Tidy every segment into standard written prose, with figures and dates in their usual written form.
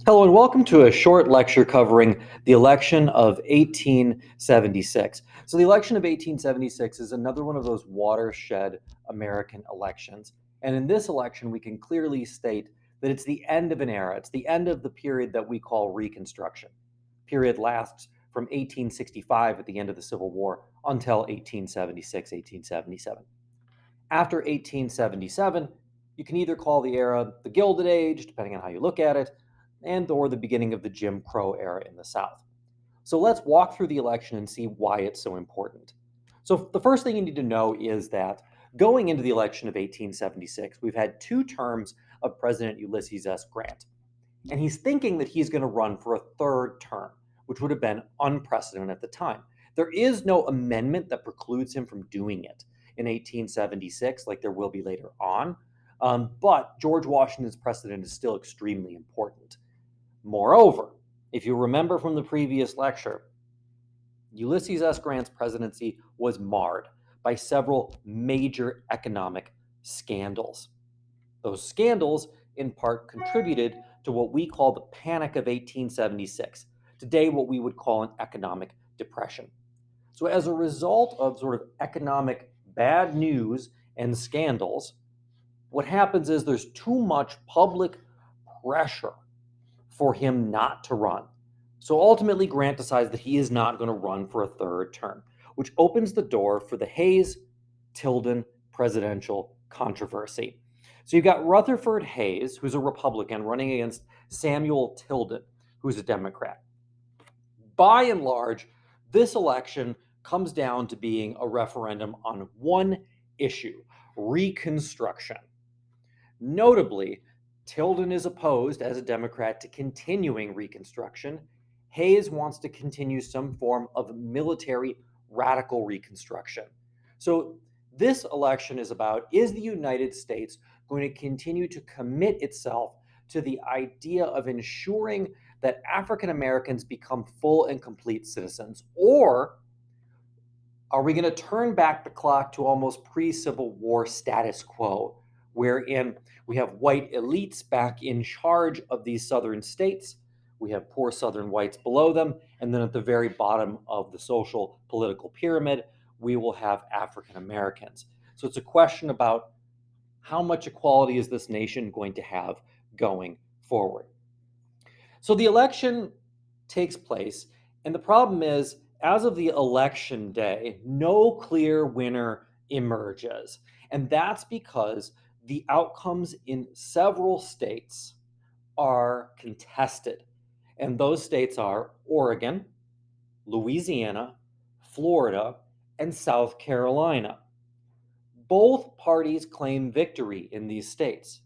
Hello and welcome to a short lecture covering the election of 1876. So, the election of 1876 is another one of those watershed American elections. And in this election, we can clearly state that it's the end of an era. It's the end of the period that we call Reconstruction. The period lasts from 1865 at the end of the Civil War until 1876, 1877. After 1877, you can either call the era the Gilded Age, depending on how you look at it, and or the beginning of the Jim Crow era in the South. So let's walk through the election and see why it's so important. So the first thing you need to know is that going into the election of 1876, we've had two terms of President Ulysses S. Grant. And he's thinking that he's going to run for a third term, which would have been unprecedented at the time. There is no amendment that precludes him from doing it in 1876, like there will be later on. But George Washington's precedent is still extremely important. Moreover, if you remember from the previous lecture, Ulysses S. Grant's presidency was marred by several major economic scandals. Those scandals, in part, contributed to what we call the Panic of 1876, today, what we would call an economic depression. So, as a result of sort of economic bad news and scandals, what happens is there's too much public pressure for him not to run. So ultimately, Grant decides that he is not going to run for a third term, which opens the door for the Hayes-Tilden presidential controversy. So you've got Rutherford Hayes, who's a Republican, running against Samuel Tilden, who's a Democrat. By and large, this election comes down to being a referendum on one issue: Reconstruction. Notably, Tilden is opposed as a Democrat to continuing Reconstruction. Hayes wants to continue some form of military radical Reconstruction. So, this election is about, is the United States going to continue to commit itself to the idea of ensuring that African Americans become full and complete citizens? Or are we going to turn back the clock to almost pre-Civil War status quo, wherein we have white elites back in charge of these southern states, we have poor southern whites below them, and then at the very bottom of the social political pyramid, we will have African Americans. So it's a question about how much equality is this nation going to have going forward. So the election takes place, and the problem is, as of the election day, no clear winner emerges. And that's because the outcomes in several states are contested. And those states are Oregon, Louisiana, Florida, and South Carolina. Both parties claim victory in these states,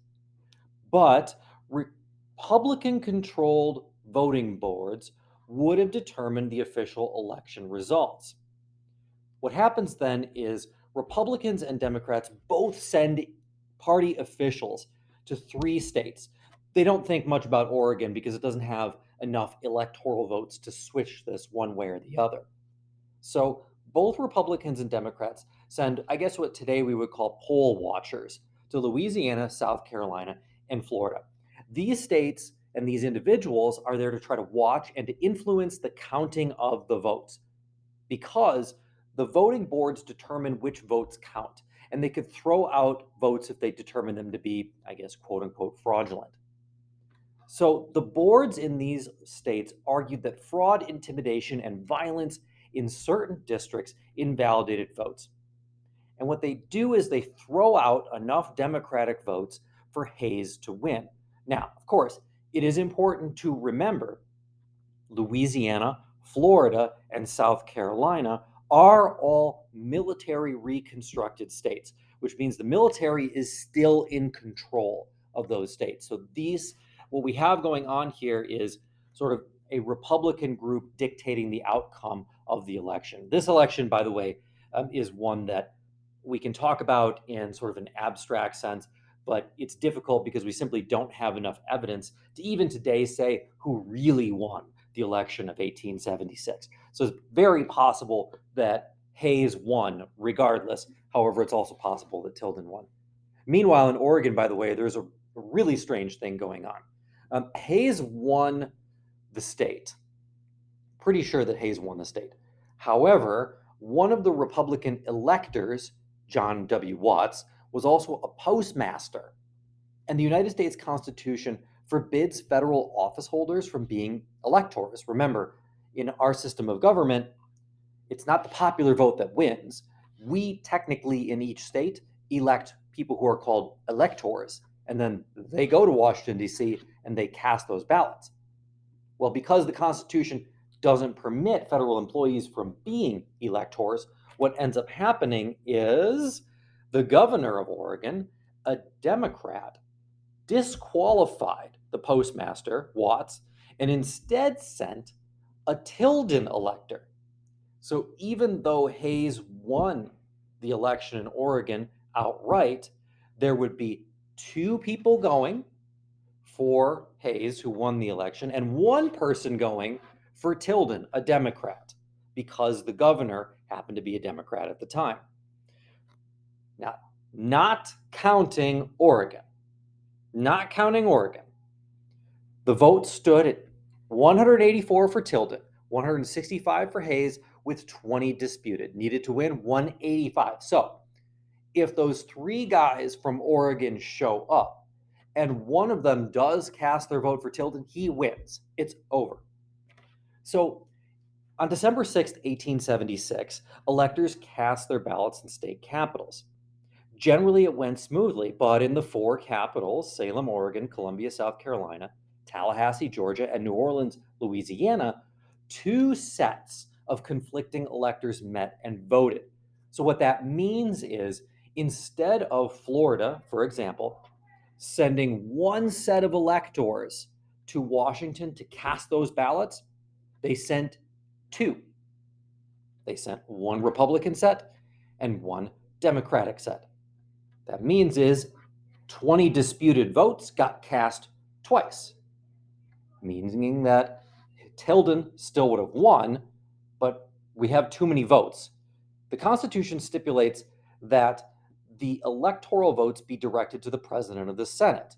but Republican controlled voting boards would have determined the official election results. What happens then is Republicans and Democrats both send party officials to three states. They don't think much about Oregon because it doesn't have enough electoral votes to switch this one way or the other. So both Republicans and Democrats send, I guess, what today we would call poll watchers to Louisiana, South Carolina, and Florida. These states and these individuals are there to try to watch and to influence the counting of the votes, because the voting boards determine which votes count, and they could throw out votes if they determine them to be, I guess, quote unquote, fraudulent. So the boards in these states argued that fraud, intimidation, and violence in certain districts invalidated votes. And what they do is they throw out enough Democratic votes for Hayes to win. Now, of course, it is important to remember Louisiana, Florida, and South Carolina are all military reconstructed states, which means the military is still in control of those states. So what we have going on here is sort of a Republican group dictating the outcome of the election. This election, by the way, is one that we can talk about in sort of an abstract sense, but it's difficult because we simply don't have enough evidence to even today say who really won the election of 1876. So it's very possible that Hayes won regardless. However, it's also possible that Tilden won. Meanwhile, in Oregon, by the way, there's a really strange thing going on. Hayes won the state. Pretty sure that Hayes won the state. However, one of the Republican electors, John W. Watts, was also a postmaster. And the United States Constitution forbids federal office holders from being electors. Remember, in our system of government, it's not the popular vote that wins. We technically, in each state, elect people who are called electors, and then they go to Washington, D.C., and they cast those ballots. Well, because the Constitution doesn't permit federal employees from being electors, what ends up happening is the governor of Oregon, a Democrat, disqualified the postmaster, Watts, and instead sent a Tilden elector. So even though Hayes won the election in Oregon outright, there would be two people going for Hayes, who won the election, and one person going for Tilden, a Democrat, because the governor happened to be a Democrat at the time. Now, not counting Oregon, the vote stood at 184 for Tilden, 165 for Hayes, with 20 disputed. Needed to win 185. So if those three guys from Oregon show up and one of them does cast their vote for Tilden, he wins. It's over. So on December 6th, 1876, electors cast their ballots in state capitals. Generally, it went smoothly, but in the four capitals, Salem, Oregon, Columbia, South Carolina, Tallahassee, Georgia, and New Orleans, Louisiana, two sets of conflicting electors met and voted. So what that means is, instead of Florida, for example, sending one set of electors to Washington to cast those ballots, they sent two. They sent one Republican set and one Democratic set. That means is 20 disputed votes got cast twice, meaning that Tilden still would have won, but we have too many votes. The Constitution stipulates that the electoral votes be directed to the President of the Senate,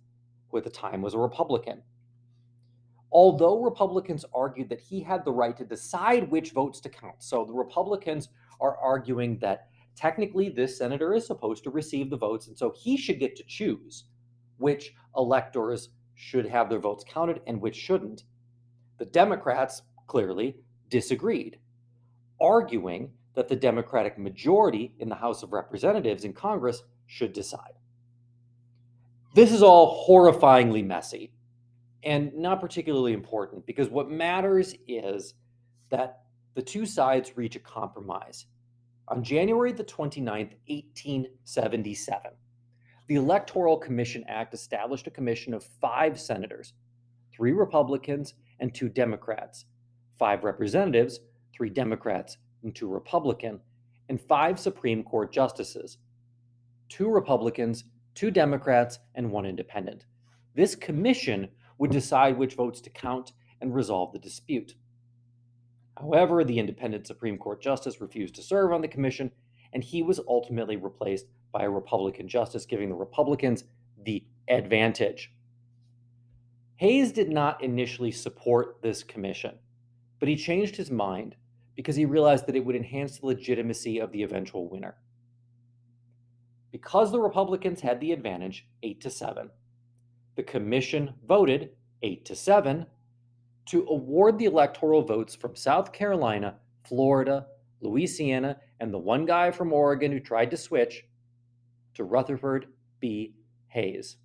who at the time was a Republican. Although Republicans argued that he had the right to decide which votes to count. So the Republicans are arguing that technically this senator is supposed to receive the votes, and so he should get to choose which electors should have their votes counted and which shouldn't. The Democrats clearly disagreed, arguing that the Democratic majority in the House of Representatives in Congress should decide. This is all horrifyingly messy and not particularly important, because what matters is that the two sides reach a compromise. On January the 29th, 1877, the Electoral Commission Act established a commission of 5 senators, 3 Republicans and 2 Democrats, 5 representatives, 3 Democrats and 2 Republican, and 5 Supreme Court justices, 2 Republicans, 2 Democrats, and 1 independent. This commission would decide which votes to count and resolve the dispute. However, the independent Supreme Court justice refused to serve on the commission, and he was ultimately replaced by a Republican justice, giving the Republicans the advantage. Hayes did not initially support this commission, but he changed his mind because he realized that it would enhance the legitimacy of the eventual winner. Because the Republicans had the advantage, 8-7, the commission voted 8-7 to award the electoral votes from South Carolina, Florida, Louisiana, and the one guy from Oregon who tried to switch to Rutherford B. Hayes.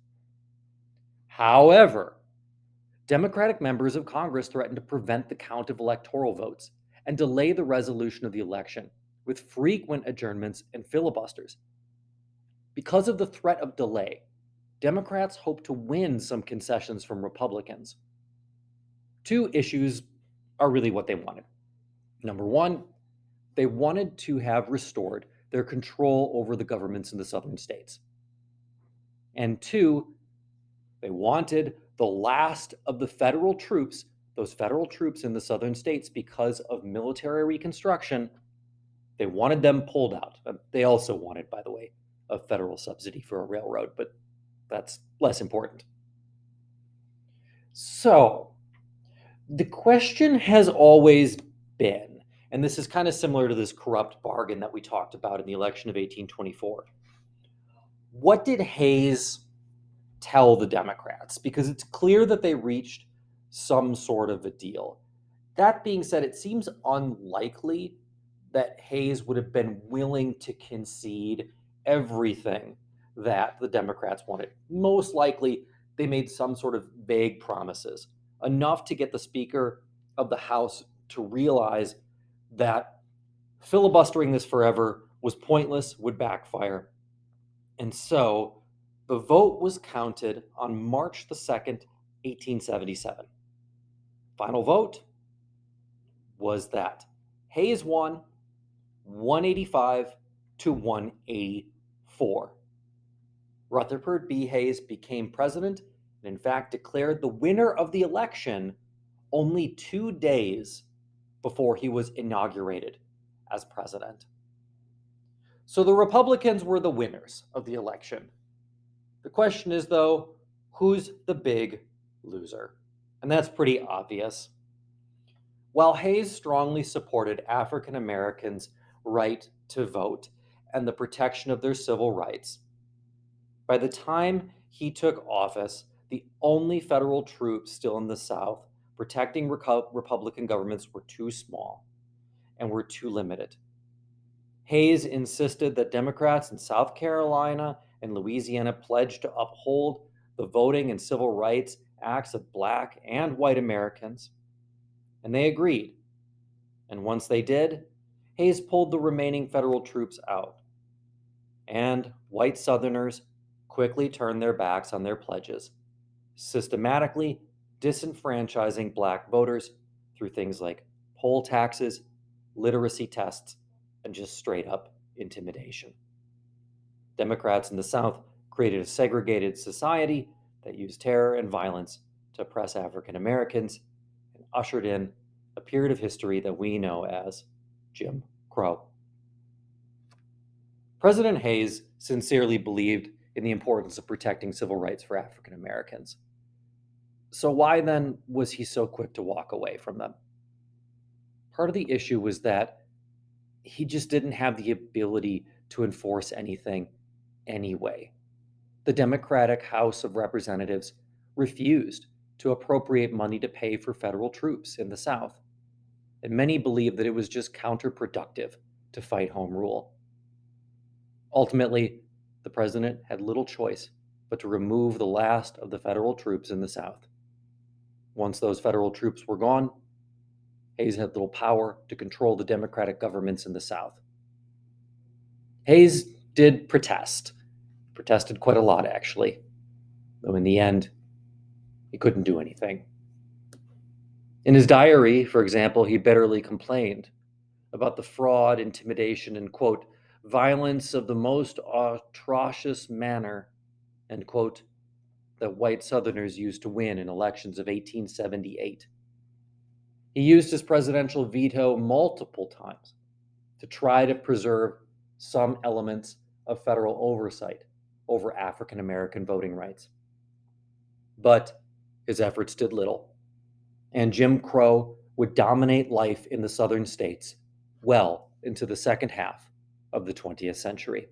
However, Democratic members of Congress threatened to prevent the count of electoral votes and delay the resolution of the election, with frequent adjournments and filibusters. Because of the threat of delay, Democrats hoped to win some concessions from Republicans. 2 issues are really what they wanted. Number 1, they wanted to have restored their control over the governments in the southern states. And 2, they wanted the last of the federal troops, those federal troops in the southern states, because of military reconstruction, they wanted them pulled out. They also wanted, by the way, a federal subsidy for a railroad, but that's less important. So, the question has always been, and this is kind of similar to this corrupt bargain that we talked about in the election of 1824. What did Hayes tell the Democrats? Because it's clear that they reached some sort of a deal. That being said, it seems unlikely that Hayes would have been willing to concede everything that the Democrats wanted. Most likely, they made some sort of vague promises, enough to get the Speaker of the House to realize that filibustering this forever was pointless, would backfire. And so the vote was counted on March the 2nd, 1877. Final vote was that Hayes won 185 to 184. Rutherford B. Hayes became president and, in fact, declared the winner of the election only 2 days before he was inaugurated as president. So the Republicans were the winners of the election. The question is, though, who's the big loser? And that's pretty obvious. While Hayes strongly supported African Americans' right to vote and the protection of their civil rights, by the time he took office, the only federal troops still in the South protecting Republican governments were too small and were too limited. Hayes insisted that Democrats in South Carolina and Louisiana pledge to uphold the Voting and Civil Rights Acts of Black and white Americans, and they agreed. And once they did, Hayes pulled the remaining federal troops out, and white Southerners quickly turned their backs on their pledges, systematically disenfranchising Black voters through things like poll taxes, literacy tests, and just straight up intimidation. Democrats in the South created a segregated society that used terror and violence to oppress African Americans and ushered in a period of history that we know as Jim Crow. President Hayes sincerely believed in the importance of protecting civil rights for African Americans. So why then was he so quick to walk away from them? Part of the issue was that he just didn't have the ability to enforce anything anyway. The Democratic House of Representatives refused to appropriate money to pay for federal troops in the South, and many believed that it was just counterproductive to fight home rule. Ultimately, the president had little choice but to remove the last of the federal troops in the South. Once those federal troops were gone, Hayes had little power to control the Democratic governments in the South. Hayes did protested quite a lot, actually, though in the end, he couldn't do anything. In his diary, for example, he bitterly complained about the fraud, intimidation, and, quote, violence of the most atrocious manner, end quote, that white Southerners used to win in elections of 1878. He used his presidential veto multiple times to try to preserve some elements of federal oversight over African American voting rights. But his efforts did little, and Jim Crow would dominate life in the southern states well into the second half of the 20th century.